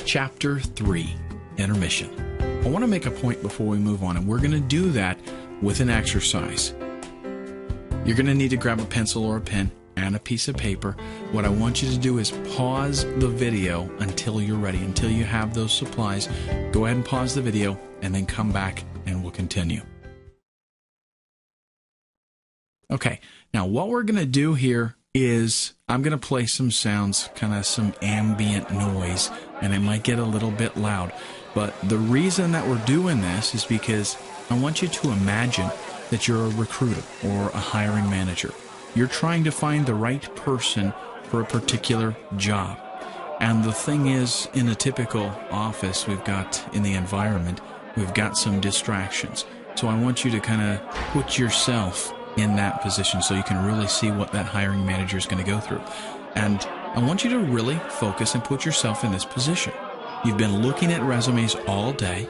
Chapter 3, Intermission. I want to make a point before we move on, and we're going to do that with an exercise. You're going to need to grab a pencil or a pen and a piece of paper. What I want you to do is pause the video until you're ready, until you have those supplies. Go ahead and pause the video and then come back and we'll continue. Okay, now what we're going to do here is I'm going to play some sounds, kind of some ambient noise, and it might get a little bit loud. But the reason that we're doing this is because I want you to imagine that you're a recruiter or a hiring manager. You're trying to find the right person for a particular job. And the thing is, in a typical office we've got in the environment, we've got some distractions. So I want you to kind of put yourself in that position so you can really see what that hiring manager is going to go through. And I want you to really focus and put yourself in this position. You've been looking at resumes all day,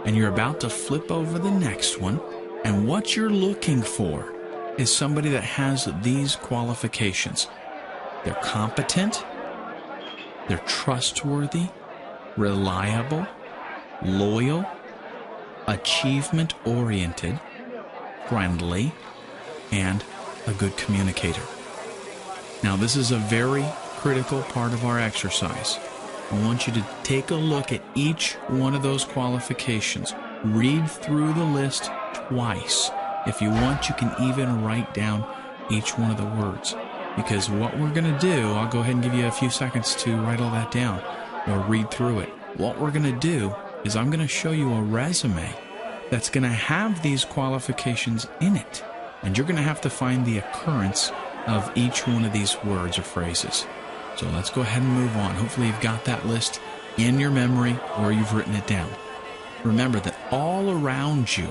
and you're about to flip over the next one, and what you're looking for is somebody that has these qualifications. They're competent, they're trustworthy, reliable, loyal, achievement-oriented, friendly, and a good communicator. Now, this is a very critical part of our exercise. I want you to take a look at each one of those qualifications. Read through the list twice. If you want, you can even write down each one of the words. Because what we're going to do, I'll go ahead and give you a few seconds to write all that down or read through it. What we're going to do is I'm going to show you a resume that's going to have these qualifications in it. And you're going to have to find the occurrence of each one of these words or phrases. So let's go ahead and move on. Hopefully you've got that list in your memory or you've written it down. Remember that all around you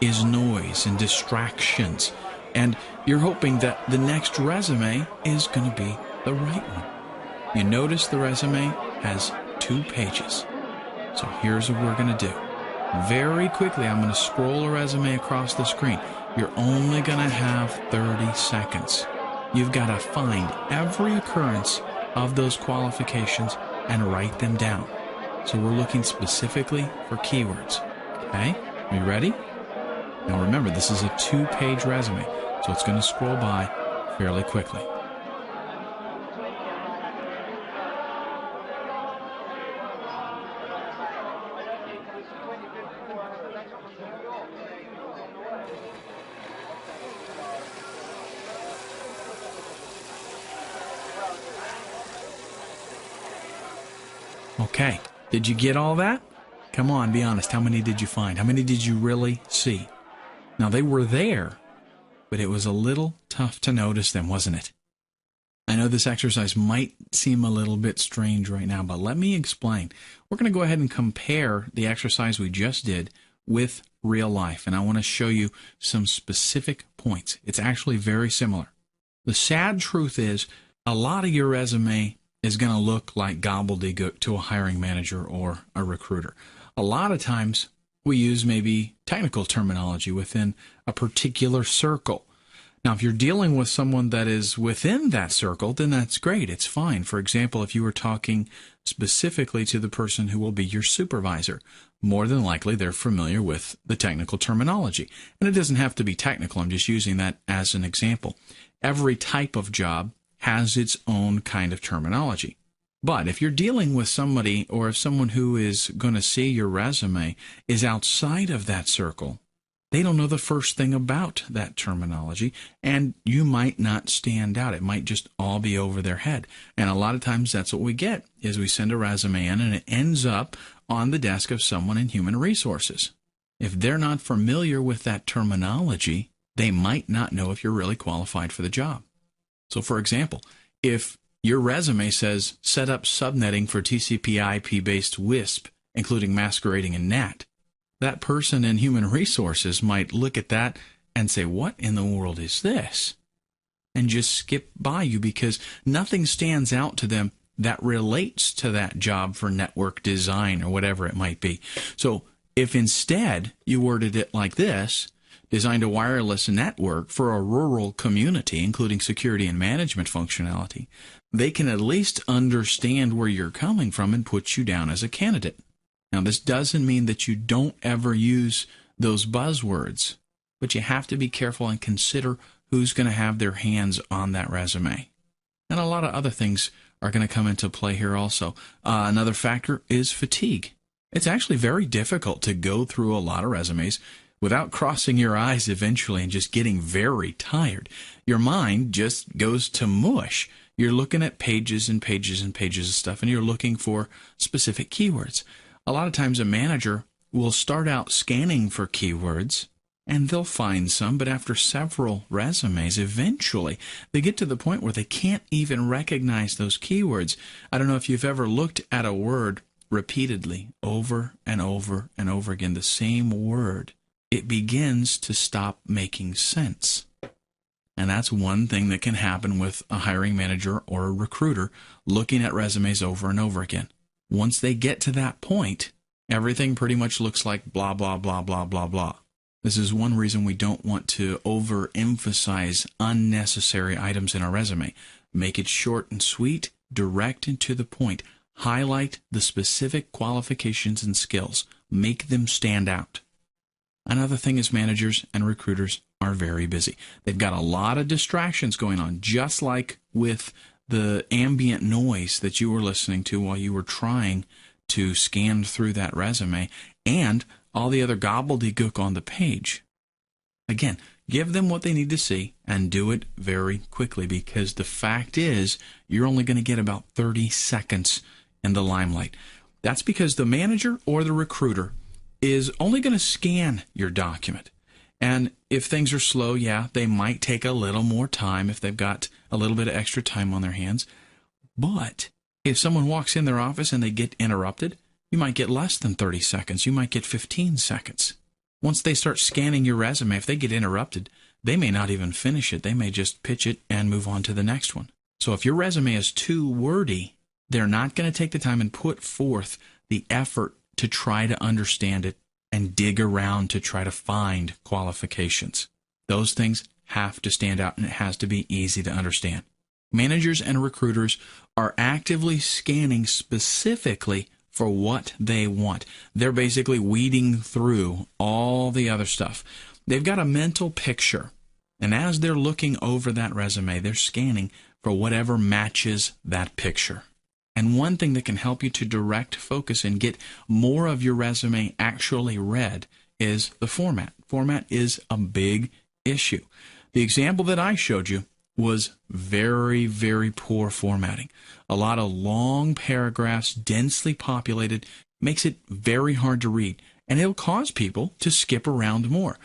is noise and distractions. And you're hoping that the next resume is going to be the right one. You notice the resume has 2 pages. So here's what we're going to do. Very quickly, I'm going to scroll a resume across the screen. You're only going to have 30 seconds. You've got to find every occurrence of those qualifications and write them down. So we're looking specifically for keywords. Okay? Are you ready? Now remember, this is a 2-page resume, so it's going to scroll by fairly quickly. Okay, did you get all that? Come on, be honest. How many did you find? How many did you really see? Now, they were there, but it was a little tough to notice them, wasn't it? I know this exercise might seem a little bit strange right now, but let me explain. We're going to go ahead and compare the exercise we just did with real life, and I want to show you some specific points. It's actually very similar. The sad truth is, a lot of your resume is going to look like gobbledygook to a hiring manager or a recruiter. A lot of times we use maybe technical terminology within a particular circle. Now, if you're dealing with someone that is within that circle, then that's great. It's fine. For example, if you were talking specifically to the person who will be your supervisor, more than likely they're familiar with the technical terminology. And it doesn't have to be technical. I'm just using that as an example. Every type of job has its own kind of terminology. But if you're dealing with somebody, or if someone who is going to see your resume is outside of that circle, they don't know the first thing about that terminology, and you might not stand out. It might just all be over their head. And a lot of times that's what we get, is we send a resume in, and it ends up on the desk of someone in human resources. If they're not familiar with that terminology, they might not know if you're really qualified for the job. So, for example, if your resume says set up subnetting for TCP/IP-based WISP, including masquerading and NAT, that person in human resources might look at that and say, what in the world is this? And just skip by you because nothing stands out to them that relates to that job for network design or whatever it might be. So if instead you worded it like this, designed a wireless network for a rural community, including security and management functionality, they can at least understand where you're coming from and put you down as a candidate. Now, this doesn't mean that you don't ever use those buzzwords, but you have to be careful and consider who's going to have their hands on that resume. And a lot of other things are going to come into play here also. Another factor is fatigue. It's actually very difficult to go through a lot of resumes without crossing your eyes eventually and just getting very tired. Your mind just goes to mush. You're looking at pages and pages and pages of stuff, and you're looking for specific keywords. A lot of times a manager will start out scanning for keywords, and they'll find some, but after several resumes, eventually they get to the point where they can't even recognize those keywords. I don't know if you've ever looked at a word repeatedly, over and over and over again, the same word. It begins to stop making sense. And that's one thing that can happen with a hiring manager or a recruiter looking at resumes over and over again. Once they get to that point, everything pretty much looks like blah, blah, blah, blah, blah, blah. This is one reason we don't want to overemphasize unnecessary items in our resume. Make it short and sweet, direct and to the point. Highlight the specific qualifications and skills. Make them stand out. Another thing is managers and recruiters are very busy. They've got a lot of distractions going on, just like with the ambient noise that you were listening to while you were trying to scan through that resume and all the other gobbledygook on the page. Again, give them what they need to see and do it very quickly, because the fact is you're only going to get about 30 seconds in the limelight. That's because the manager or the recruiter is only going to scan your document. And if things are slow, yeah, they might take a little more time if they've got a little bit of extra time on their hands. But if someone walks in their office and they get interrupted, you might get less than 30 seconds. You might get 15 seconds. Once they start scanning your resume, if they get interrupted, they may not even finish it. They may just pitch it and move on to the next one. So if your resume is too wordy, they're not going to take the time and put forth the effort to try to understand it and dig around to try to find qualifications. Those things have to stand out, and it has to be easy to understand. Managers and recruiters are actively scanning specifically for what they want. They're basically weeding through all the other stuff. They've got a mental picture, and as they're looking over that resume, they're scanning for whatever matches that picture. And one thing that can help you to direct focus and get more of your resume actually read is the format. Format is a big issue. The example that I showed you was very, very poor formatting. A lot of long paragraphs, densely populated, makes it very hard to read, and it'll cause people to skip around more.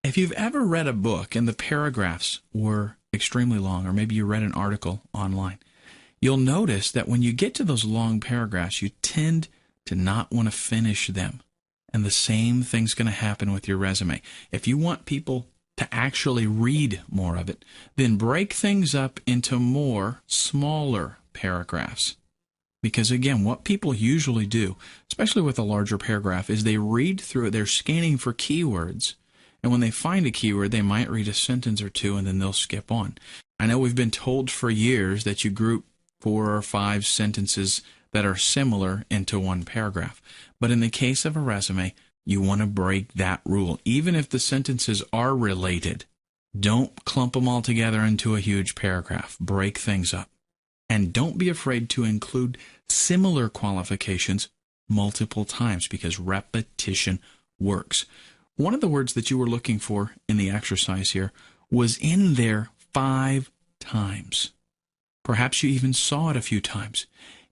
If you've ever read a book and the paragraphs were extremely long, or maybe you read an article online, you'll notice that when you get to those long paragraphs, you tend to not want to finish them. And the same thing's going to happen with your resume. If you want people to actually read more of it, then break things up into more smaller paragraphs. Because again, what people usually do, especially with a larger paragraph, is they read through it, they're scanning for keywords, and when they find a keyword, they might read a sentence or two and then they'll skip on. I know we've been told for years that you group 4 or 5 sentences that are similar into one paragraph. But in the case of a resume, you want to break that rule. Even if the sentences are related, don't clump them all together into a huge paragraph. Break things up. And don't be afraid to include similar qualifications multiple times, because repetition works. One of the words that you were looking for in the exercise here was in there 5 times. Perhaps you even saw it a few times.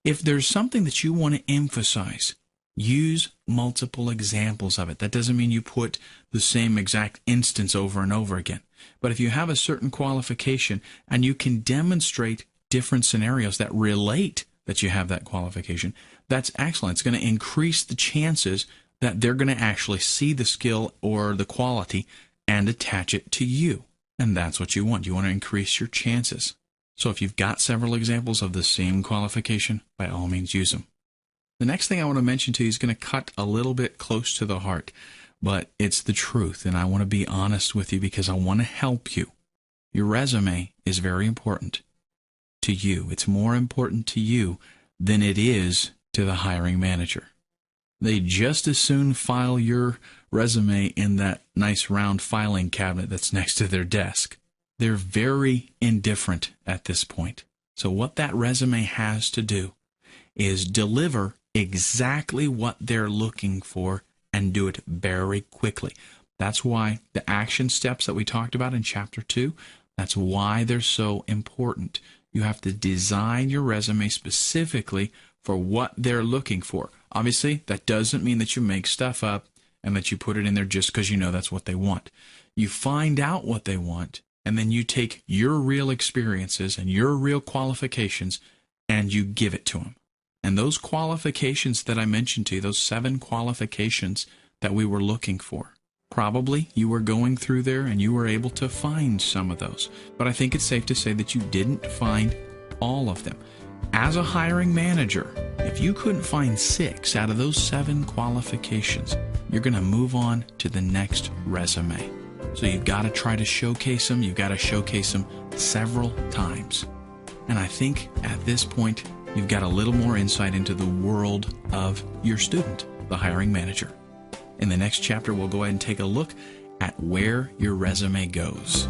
If there's something that you want to emphasize, use multiple examples of it. That doesn't mean you put the same exact instance over and over again. But if you have a certain qualification and you can demonstrate different scenarios that relate that you have that qualification, that's excellent. It's going to increase the chances that they're going to actually see the skill or the quality and attach it to you. And that's what you want. You want to increase your chances. So if you've got several examples of the same qualification, by all means use them. The next thing I want to mention to you is going to cut a little bit close to the heart. but it's the truth, and I want to be honest with you because I want to help you. Your resume is very important to you. It's more important to you than it is to the hiring manager. They just as soon file your resume in that nice round filing cabinet that's next to their desk. They're very indifferent at this point. So what that resume has to do is deliver exactly what they're looking for and do it very quickly. That's why the action steps that we talked about in Chapter 2, that's why they're so important. You have to design your resume specifically for what they're looking for. Obviously, that doesn't mean that you make stuff up and that you put it in there just because you know that's what they want. You find out what they want, and then you take your real experiences and your real qualifications and you give it to them. And those qualifications that I mentioned to you, those 7 qualifications that we were looking for, probably you were going through there and you were able to find some of those. But I think it's safe to say that you didn't find all of them. As a hiring manager, if you couldn't find 6 out of those 7 qualifications, you're going to move on to the next resume. So you've got to try to showcase them. You've got to showcase them several times. And I think at this point, you've got a little more insight into the world of your student, the hiring manager. In the next chapter, we'll go ahead and take a look at where your resume goes.